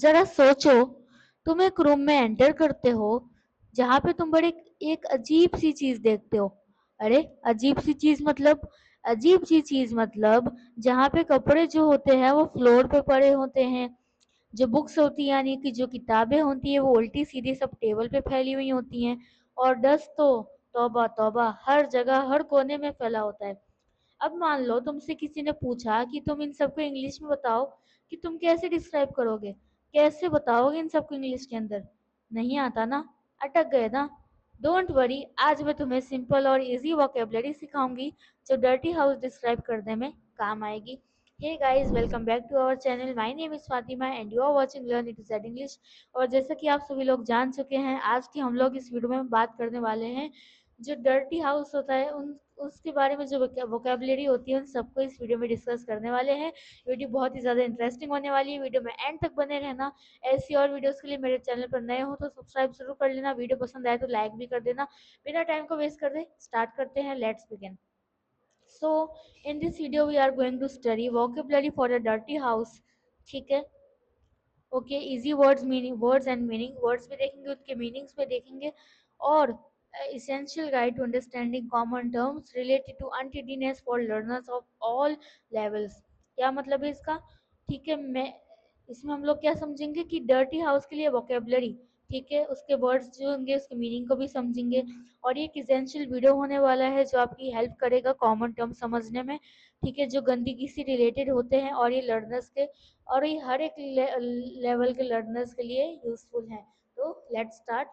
जरा सोचो, तुम एक रूम में एंटर करते हो जहां पे तुम बड़े एक अजीब सी चीज देखते हो। अरे अजीब सी चीज मतलब, अजीब सी चीज मतलब जहां पे कपड़े जो होते हैं वो फ्लोर पे पड़े होते हैं। जो बुक्स होती हैं यानी कि जो किताबें होती है वो उल्टी सीधी सब टेबल पे फैली हुई होती हैं। और डस्ट तो तौबा तौबा हर जगह हर कोने में फैला होता है। अब मान लो तुमसे किसी ने पूछा कि तुम इन सबको इंग्लिश में बताओ, कि तुम कैसे डिस्क्राइब करोगे, कैसे बताओगे इन सबको इंग्लिश के अंदर। नहीं आता ना, अटक गए ना। डोंट वरी, आज मैं तुम्हें सिंपल और इजी वोकेबलरी सिखाऊंगी जो डर्टी हाउस डिस्क्राइब करने में काम आएगी। Hey guys, welcome back to our channel. My name is Fatima and you are watching learn it is English. और जैसा कि आप सभी लोग जान चुके हैं, आज की हम लोग इस वीडियो में बात करने वाले हैं जो डर्टी हाउस होता है उन उसके बारे में, जो वोकेबलरी होती है उन सबको इस वीडियो में डिस्कस करने वाले हैं। वीडियो बहुत ही ज़्यादा इंटरेस्टिंग होने वाली है, वीडियो में एंड तक बने रहना। ऐसी और वीडियोस के लिए मेरे चैनल पर नए हो तो सब्सक्राइब जरूर कर लेना, वीडियो पसंद आए तो लाइक भी कर देना। बिना टाइम को वेस्ट कर दे स्टार्ट करते हैं, let's begin. So in this video we are going to study vocabulary for a dirty house. ठीक है, okay. Easy words, meaning, words and meaning, words भी देखेंगे, उसके मीनिंग्स भी देखेंगे। और essential guide to understanding common terms related to untidiness for learners of all levels। क्या मतलब है इसका? ठीक है, मैं इसमें हम लोग क्या समझेंगे कि डर्टी हाउस के लिए वोकेबलरी, ठीक है, उसके वर्ड्स जो होंगे उसके मीनिंग को भी समझेंगे। और ये एक इसेंशियल वीडियो होने वाला है जो आपकी हेल्प करेगा कॉमन टर्म समझने में। ठीक है, जो गंदगी से रिलेटेड होते हैं और ये लर्नर्स के, और ये हर एक लेवल के लर्नर्स के लिए यूजफुल हैं। तो लेट्स स्टार्ट।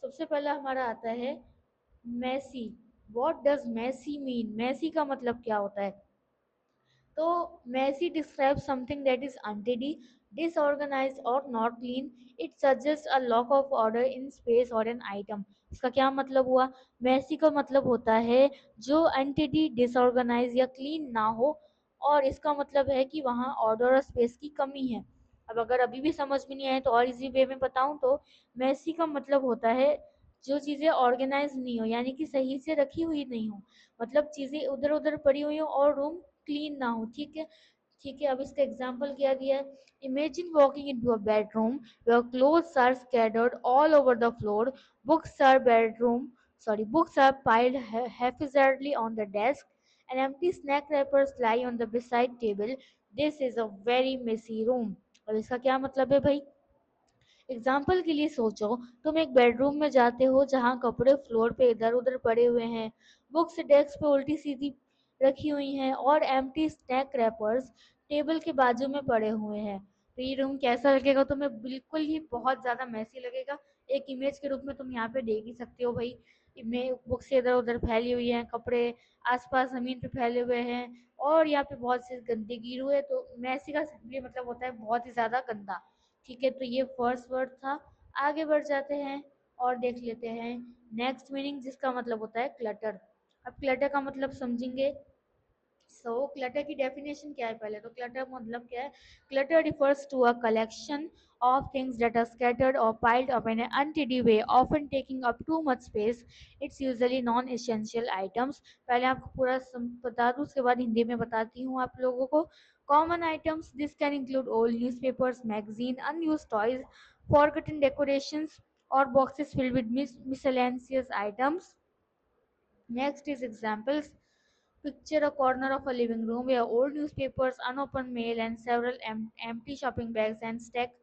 सबसे पहला हमारा आता है messy. What does messy mean? Messy का मतलब क्या होता है? तो messy describe something that is untidy, disorganized और not clean. It suggest a lock of order in space और एन आइटम। इसका क्या मतलब हुआ? मैसी का मतलब होता है जो अनटिडी, डिसऑर्गेनाइज या क्लीन ना हो। और इसका मतलब है कि वहाँ ऑर्डर और स्पेस की कमी है। अब अगर अभी भी समझ में नहीं आए तो और इजी वे में बताऊं तो मैसी का मतलब होता है जो चीज़ें ऑर्गेनाइज नहीं हो, यानी कि सही से रखी हुई नहीं हो। मतलब चीज़ें उधर उधर पड़ी हुई हो और रूम क्लीन ना हो। ठीक है, ठीक है। अब इसका एग्जाम्पल क्या दिया है? Imagine walking into a bedroom where clothes are scattered all over the floor, books are bedroom books are piled haphazardly on the desk, and empty snack wrappers lie on the beside table. This is a very messy room। और इसका क्या मतलब है भाई? Example के लिए सोचो, तुम एक बेडरूम में जाते हो जहाँ कपड़े फ्लोर पे इधर उधर पड़े हुए हैं, बुक्स डेस्क पे उल्टी सीधी रखी हुई हैं और एम्प्टी स्नैक रैपर्स टेबल के बाजू में पड़े हुए हैं। तो ये रूम कैसा लगेगा तुम्हें? बिल्कुल ही बहुत ज़्यादा मैसी लगेगा। एक इमेज के रूप में तुम यहाँ पे देख ही सकते हो भाई। में बुक्स इधर उधर फैली हुई हैं, कपड़े आसपास जमीन पे फैले हुए हैं, और यहाँ पे बहुत सी गंदगी हुई है। तो मैसी का सिंपली मतलब होता है बहुत ही ज़्यादा गंदा। ठीक है, तो ये फर्स्ट वर्ड था। आगे बढ़ जाते हैं और देख लेते हैं नेक्स्ट मीनिंग, जिसका मतलब होता है क्लटर। अब क्लटर का मतलब समझेंगे। क्लटर की डेफिनेशन क्या है? पहले तो क्लटर मतलब क्या है? Clutter refers to a collection of things that are scattered or piled up in an untidy way, often taking up too much space. It's usually non-essential items। पहले आपको पूरा बता दूं, उसके बाद हिंदी में बताती हूँ आप लोगों को। Common items, this can include old newspapers, magazine, unused toys, forgotten decorations, or boxes filled with miscellaneous items। Next is examples. Picture a corner of a living room where old newspapers, unopened mail, and several empty shopping bags and stack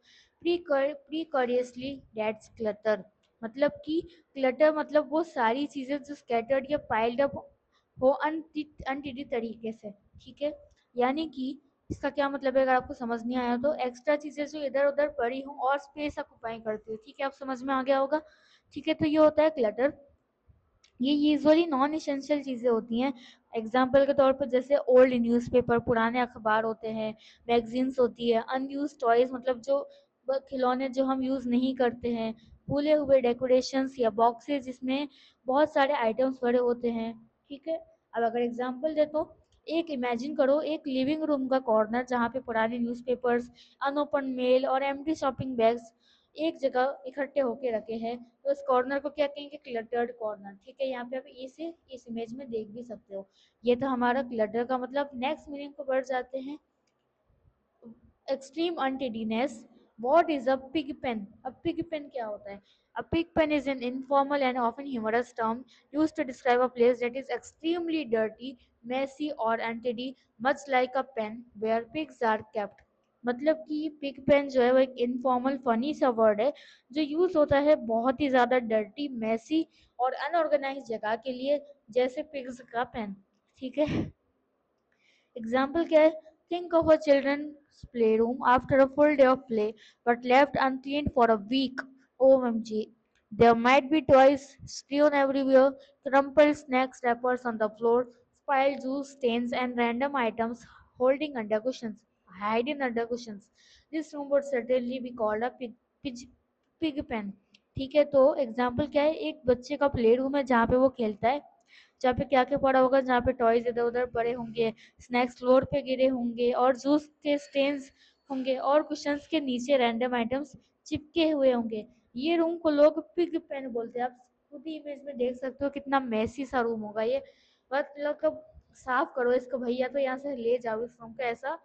precariously। That's clutter। मतलब कि clutter मतलब वो सारी चीजें जो scattered या piled up हो अनटिडी तरीके से। ठीक है, यानी कि इसका क्या मतलब है? अगर आपको समझ नहीं आया तो एक्स्ट्रा चीजें जो इधर उधर पड़ी हो और स्पेस ऑक्युपाई करती हो। ठीक है, आप समझ में आ गया होगा। ठीक है, तो ये होता है क्लटर। ये यूजुअली नॉन इसेंशियल चीज़ें होती हैं। एग्जाम्पल के तौर पर जैसे ओल्ड न्यूज़पेपर, पुराने अखबार होते हैं, मैगजीन्स होती है, अनयूज टॉयज मतलब जो खिलौने जो हम यूज़ नहीं करते हैं, भूले हुए डेकोरेशंस या बॉक्सेस जिसमें बहुत सारे आइटम्स भरे होते हैं। ठीक है, अब अगर एग्जाम्पल दे तो एक इमेजिन करो एक लिविंग रूम का कॉर्नर जहाँ पे पुराने न्यूज़पेपर्स, अनओपन मेल और एम्प्टी शॉपिंग बैग्स एक जगह इकट्ठे होके रखे हैं। तो इस कॉर्नर को क्या कहेंगे? Cluttered corner. ठीक है, यहाँ पे आप इसे इस इमेज में देख भी सकते हो। ये तो हमारा क्लटर का मतलब। नेक्स्ट मीनिंग को बढ़ जाते हैं। Extreme अनटिडीनेस। What is a pig pen? A pig pen क्या होता है? A pig pen is an informal and often humorous term used to describe a place that is extremely dirty, messy or untidy, much like a pen where pigs are kept. मतलब कि pig pen जो है वो एक informal funny सा word है जो use होता है बहुत ही ज्यादा डर्टी, मेसी और अनऑर्गेनाइज जगह के लिए, जैसे पिग्स का पेन। ठीक है। एग्जाम्पल क्या है? Think of a children's play room after a full day of play but left uncleaned for a week. OMG. There might be toys strewn everywhere, crumpled snacks wrappers on the floor, spilled juice stains, and random items holding under cushions, hiding under cushions. This room would certainly be called a pig, pig pen. ठीक है, तो example क्या है? एक बच्चे का play room है जहाँ पे वो खेलता है, जहाँ पे क्या क्या पड़ा होगा, जहाँ पे टॉयज इधर उधर पड़े होंगे, स्नैक्स फ्लोर पे गिरे होंगे और जूस के स्टेन्स होंगे और कुशंस के नीचे रैंडम आइटम्स चिपके हुए होंगे। ये रूम को लोग पिग पेन बोलते हैं। आप खुद ही इमेज में देख सकते हो कितना मैसी सा रूम होगा ये। मतलब साफ करो इसको भैया, तो यहाँ से ले जाओ इस रूम को, ऐसा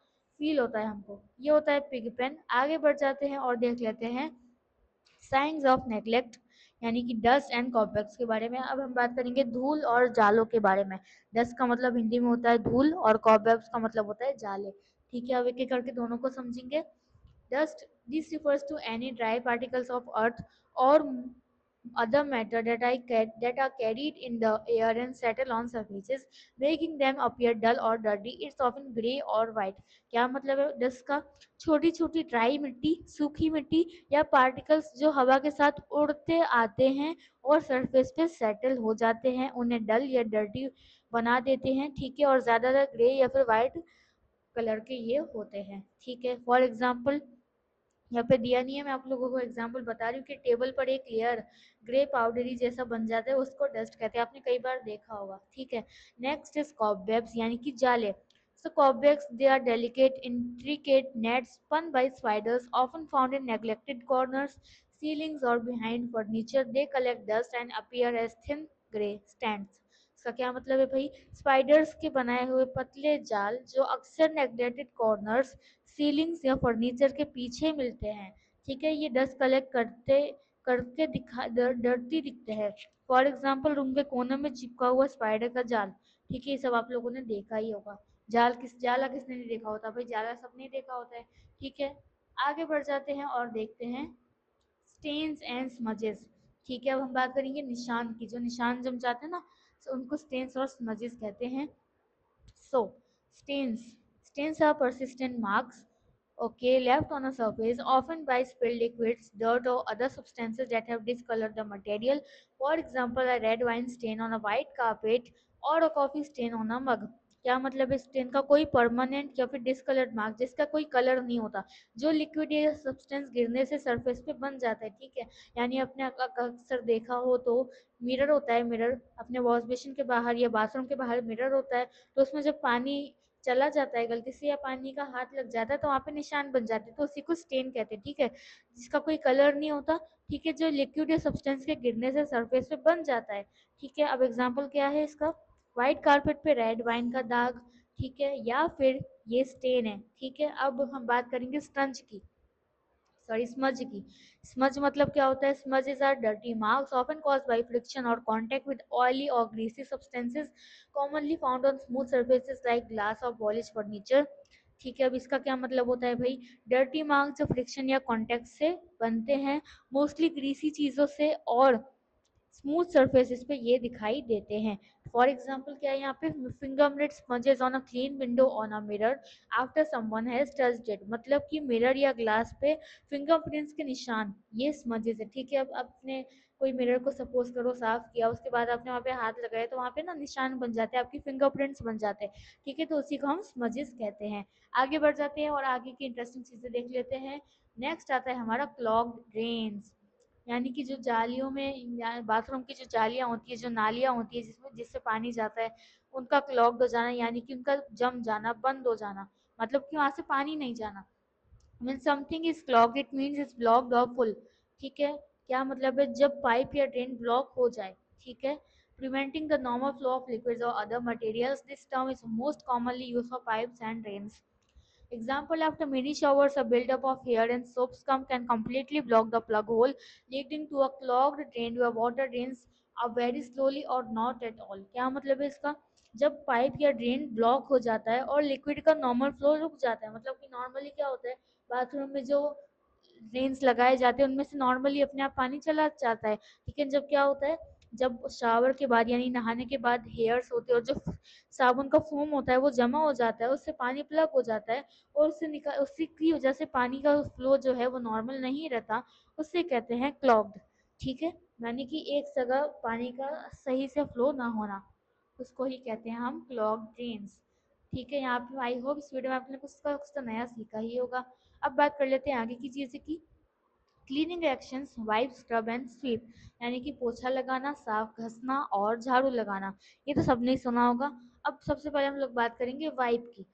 फील होता है हमको। ये होता है पिग पेन। आगे बढ़ जाते हैं और देख लेते हैं साइंस ऑफ नेग्लेक्ट, यानी कि डस्ट एंड कॉबवेब्स के बारे में। अब हम बात करेंगे धूल और जालों के बारे में। डस्ट का मतलब हिंदी में होता है धूल और कॉबवेब्स का मतलब होता है जाले। ठीक है, अब एक एक करके दोनों को समझेंगे। Dust, this refers to any dry particles of earth or other matter that are carried in the air and settle on surfaces, making them appear dull or dirty. It's often gray or white. क्या मतलब है dust का? छोटी छोटी dry मिट्टी, सूखी मिट्टी या पार्टिकल्स जो हवा के साथ उड़ते आते हैं और सरफेस पे सेटल हो जाते हैं, उन्हें डल या डर्टी बना देते हैं। ठीक है, और ज्यादातर ग्रे या फिर व्हाइट कलर के ये होते हैं। ठीक है, फॉर एग्जाम्पल यहाँ पे दिया नहीं है, मैं आप लोगों को एग्जांपल बता रही हूँ कि टेबल पर एक लेयर ग्रे पाउडरी जैसा बन जाता है, उसको डस्ट कहते हैं। आपने कई बार देखा होगा। ठीक है। नेक्स्ट इज कॉबवेब्स, यानी कि जाले। So cobwebs, they are delicate, intricate nets spun by spiders, often found in neglected corners, ceilings, or behind furniture. They collect dust and appear as thin gray strands. इसका क्या मतलब है भाई? Spiders के बनाए हुए पतले जाल जो अक्सर नेग्लेक्टेड कॉर्नर्स, सीलिंग्स या फर्नीचर के पीछे मिलते हैं। ठीक है, ये डस्ट कलेक्ट करते करके डरती दिखते हैं। फॉर एग्जाम्पल रूम के कोने में चिपका हुआ स्पाइडर का जाल। ठीक है, ये सब आप लोगों ने देखा ही होगा। जाला किसने नहीं देखा होता भाई? जाला सबने देखा होता है। ठीक है, आगे बढ़ जाते हैं और देखते हैं स्टेन्स एंड स्मजेस। ठीक है, अब हम बात करेंगे निशान की। जो निशान जम जाते हैं ना, तो उनको स्टेन्स और स्मजेस कहते हैं। So, stains. Stains are persistent marks, okay, left on a surface, often by spilled liquids, dirt, or other substances that have discolored the material. For example, a red wine stain on a white carpet or a coffee stain on a mug. क्या मतलब है stand का? कोई permanent या फिर discoloured mark जिसका कोई colour नहीं होता, जो लिक्विड या सब्सटेंस गिरने से सरफेस पे बन जाता है। ठीक है, यानी अपने अक्सर देखा हो तो मिरर होता है, मिरर अपने वॉश बेसिन के बाहर या बाथरूम के बाहर मिरर होता है, तो उसमें जब पानी चला जाता है गलती से या पानी का हाथ लग जाता है तो वहाँ पे निशान बन जाते हैं, तो उसी को स्टेन कहते हैं। ठीक है, जिसका कोई कलर नहीं होता। ठीक है, जो लिक्विड या सब्सटेंस के गिरने से सरफेस पे बन जाता है। ठीक है, अब एग्जाम्पल क्या है इसका? व्हाइट कारपेट पे रेड वाइन का दाग। ठीक है, या फिर ये स्टेन है। ठीक है, अब हम बात करेंगे स्टंज की, सॉरी स्मज की। स्मज मतलब क्या होता है? Smudges are dirty marks often caused by friction और कांटेक्ट विद ऑयली और greasy substances, commonly found on smooth surfaces like glass और पॉलिश फर्नीचर। ठीक है, अब इसका क्या मतलब होता है भाई? डर्टी मार्क्स जो फ्रिक्शन या कांटेक्ट से बनते हैं, मोस्टली ग्रीसी चीजों से और स्मूथ सरफेसेस पे ये दिखाई देते हैं। फॉर एग्जाम्पल क्या है यहाँ पे? Fingerprint sponges on a clean window on a mirror after someone has touched it. मतलब कि मिरर या ग्लास पे फिंगरप्रिंट्स के निशान, ये स्मजेस है। ठीक है, अब आपने कोई मिरर को सपोज करो साफ किया, उसके बाद आपने वहाँ पे हाथ लगाया तो वहाँ पे ना निशान बन जाते हैं, आपकी फिंगरप्रिंट्स बन जाते हैं। ठीक है, तो उसी को हम स्मजेस कहते हैं। आगे बढ़ जाते हैं और आगे की इंटरेस्टिंग चीजें देख लेते हैं। नेक्स्ट आता है हमारा क्लॉग्ड ड्रेन्स, यानी कि जो जालियों में बाथरूम की जो जालियां होती है, जो नालियां होती है जिसमें जिससे पानी जाता है, उनका क्लॉग्ड हो जाना, यानी कि उनका जम जाना, बंद हो जाना, मतलब कि वहां से पानी नहीं जाना। Mean something is clogged, it means is blocked और फुल। ठीक है, क्या मतलब है? जब पाइप या ड्रेन ब्लॉक हो जाए। ठीक है, preventing the normal flow of liquids or other materials. This term is most commonly used for pipes and drains. Example, after many showers, a buildup of hair and soap scum can completely block the plug hole, leading to a clogged drain where water drains up very slowly or not at all. क्या मतलब है इसका? जब pipe या drain block हो जाता है और लिक्विड का नॉर्मल फ्लो रुक जाता है, मतलब कि नॉर्मली क्या होता है, बाथरूम में जो ड्रेन्स लगाए जाते हैं उनमें से नॉर्मली अपने आप पानी चला जाता है, लेकिन जब क्या होता है, जब शावर के बाद यानी नहाने के बाद हेयर्स होते हैं और जो साबुन का फोम होता है वो जमा हो जाता है, उससे पानी प्लग हो जाता है और उससे निकाल उसी की वजह से पानी का फ्लो जो है वो नॉर्मल नहीं रहता, उससे कहते हैं क्लॉग्ड। ठीक है, यानी कि एक जगह पानी का सही से फ्लो ना होना, उसको ही कहते हैं हम क्लॉग ड्रेन्स। ठीक है, यहाँ पे आई होप इस वीडियो में आपने कुछ तो नया सीखा ही होगा। अब बात कर लेते हैं आगे की चीज़ें की। Cleaning actions, wipe, scrub and sweep, यानी कि पोछा लगाना, साफ घसना और झाड़ू लगाना, ये तो सबने ही सुना होगा। अब सबसे पहले हम लोग बात करेंगे वाइप की।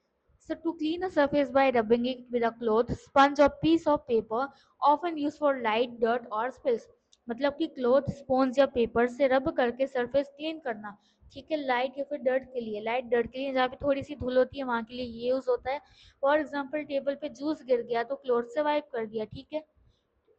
So to clean a surface by rubbing it with a cloth, sponge or piece of paper, often used for light dirt or spills। मतलब कि क्लोथ, स्पॉन्ज या पेपर से रब करके सरफेस क्लीन करना। ठीक है, लाइट या फिर डर्ट के लिए, लाइट डर्ट के लिए जहाँ पे थोड़ी सी धूल होती है वहाँ के लिए ये यूज होता है। फॉर एग्जाम्पल, टेबल पे जूस गिर गया तो क्लोथ से वाइप कर दिया। ठीक है,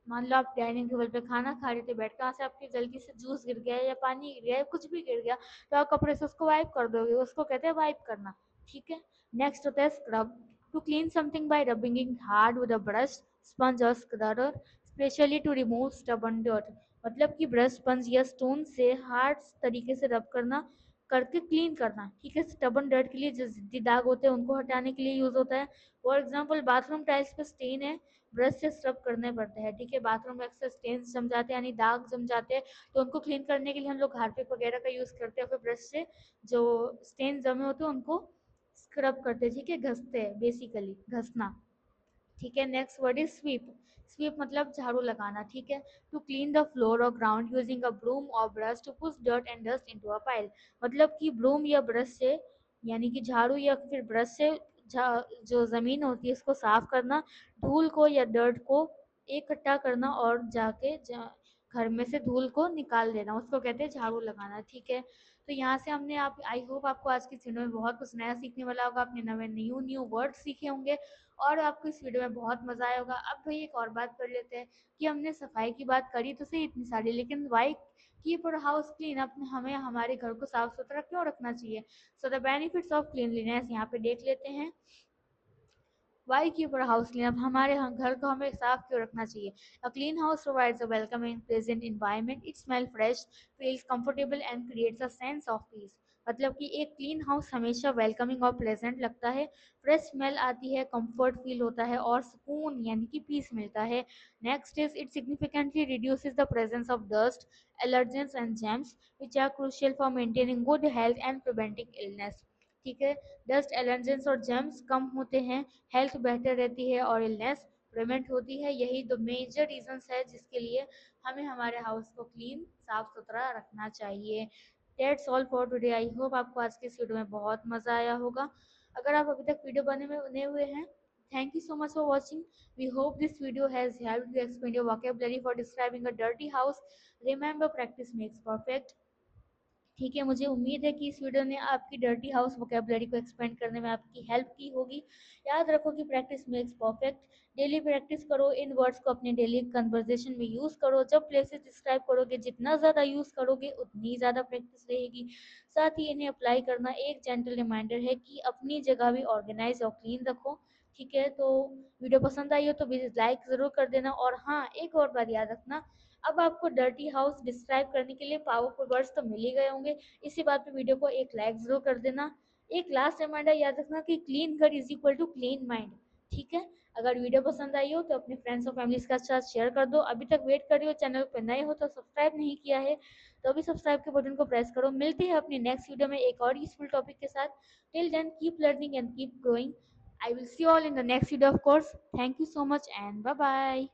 मान लो आप डाइनिंग टेबल पे खाना खा रहे थे, बैठ कहाँ से आपकी गलती से जूस गिर गया या पानी गिर गया या कुछ भी गिर गया, तो आप कपड़े से उसको वाइप कर दोगे, उसको कहते हैं वाइप करना। ठीक है, नेक्स्ट होता है scrub. To clean something by rubbing it hard with a brush, sponge और scrubber, especially to remove stubborn dirt. मतलब कि ब्रश, स्पंज या स्टोन से हार्ड तरीके से रब करना, करके क्लीन करना। ठीक है, स्टबर्न डर्ट के लिए जो जिद्दी दाग होते हैं उनको हटाने के लिए यूज होता है। फॉर एग्जाम्पल, बाथरूम टाइल्स पे स्टेन है, ब्रश से स्क्रब करने पड़ते हैं। ठीक है, बाथरूम में अक्सर स्टेन्स जम जाते हैं यानी दाग जम जाते हैं, तो उनको क्लीन करने के लिए हम लोग हार्पिक वगैरह का यूज करते हैं, फिर ब्रश से जो स्टेन जमे होते हैं उनको स्क्रब करते हैं। ठीक है, घसते हैं, बेसिकली घसना। ठीक है, next word is sweep. Sweep मतलब झाड़ू लगाना। ठीक है, टू क्लीन द फ्लोर और ग्राउंड यूजिंग अ ब्रूम और brush to push dirt and dust into a pile. मतलब कि ब्रूम या ब्रश से, यानी कि झाड़ू या फिर ब्रश से जो जमीन होती है उसको साफ करना, धूल को या डर्ट को इकट्ठा करना और घर में से धूल को निकाल देना, उसको कहते हैं झाड़ू लगाना। ठीक है, तो यहाँ से हमने आप आई होप आपको आज की इस वीडियो में बहुत कुछ नया सीखने वाला होगा, आपने नए न्यू न्यू वर्ड सीखे होंगे और आपको इस वीडियो में बहुत मजा आया होगा। अब भाई एक और बात कर लेते हैं कि हमने सफाई की बात करी तो सही इतनी सारी, लेकिन वाई कीप और हाउस क्लीन, अपने हमें हमारे घर को साफ सुथरा क्यों रखना चाहिए। So the benefits of cleanliness यहाँ पे देख लेते हैं। Why keep our house clean, अब हमारे घर को हमें साफ क्यों रखना चाहिए। A clean house provides a welcoming pleasant environment, it smell fresh, feels comfortable and creates a sense of peace. मतलब कि एक क्लीन हाउस हमेशा वेलकमिंग और प्लेजेंट लगता है, फ्रेश स्मेल आती है, कंफर्ट फील होता है और सुकून यानी कि पीस मिलता है। Next is it significantly reduces the presence of dust, allergens and germs which are crucial for maintaining good health and preventing illness. ठीक है, डस्ट, एलर्जेंस और जर्म्स कम होते हैं, हेल्थ बेहतर रहती है और इलनेस प्रिवेंट होती है। यही दो मेजर रीजंस है जिसके लिए हमें हमारे हाउस को क्लीन, साफ सुथरा रखना चाहिए। That's all for today. I hope आपको आज के इस वीडियो में बहुत मजा आया होगा। अगर आप अभी तक वीडियो बने हुए हैं, thank you so much for watching. We hope this video has helped you expand your vocabulary for describing a dirty house. Remember, practice makes perfect. ठीक है, मुझे उम्मीद है कि इस वीडियो ने आपकी डर्टी हाउस वोकेबलरी को एक्सपेंड करने में आपकी हेल्प की होगी। याद रखो कि practice makes perfect. Daily practice करो, इन वर्ड्स को अपने डेली कन्वर्जेशन में यूज़ करो। जब प्लेसेस डिस्क्राइब करोगे, जितना ज़्यादा यूज़ करोगे उतनी ज़्यादा प्रैक्टिस रहेगी। साथ ही इन्हें अप्लाई करना एक जेंटल रिमाइंडर है कि अपनी जगह भी ऑर्गेनाइज और क्लीन रखो। ठीक है, तो वीडियो पसंद आई हो तो लाइक ज़रूर कर देना। और हाँ, एक और बात याद रखना, अब आपको डर्टी हाउस डिस्क्राइब करने के लिए पावरफुल वर्ड्स तो मिल ही गए होंगे, इसी बात पे वीडियो को एक लाइक जरूर कर देना। एक लास्ट रिमाइंडर याद रखना कि क्लीन घर is equal to clean mind. ठीक है, अगर वीडियो पसंद आई हो तो अपने फ्रेंड्स और फैमिली के साथ शेयर कर दो। अभी तक वेट कर रही हो, चैनल पर नए हो तो सब्सक्राइब नहीं किया है तो अभी सब्सक्राइब के बटन को प्रेस करो। मिलते हैं अपने नेक्स्ट वीडियो में एक और यूजफुल टॉपिक के साथ। Till then keep learning and keep growing. I will see you all in the next video, of course. Thank you so much and bye bye.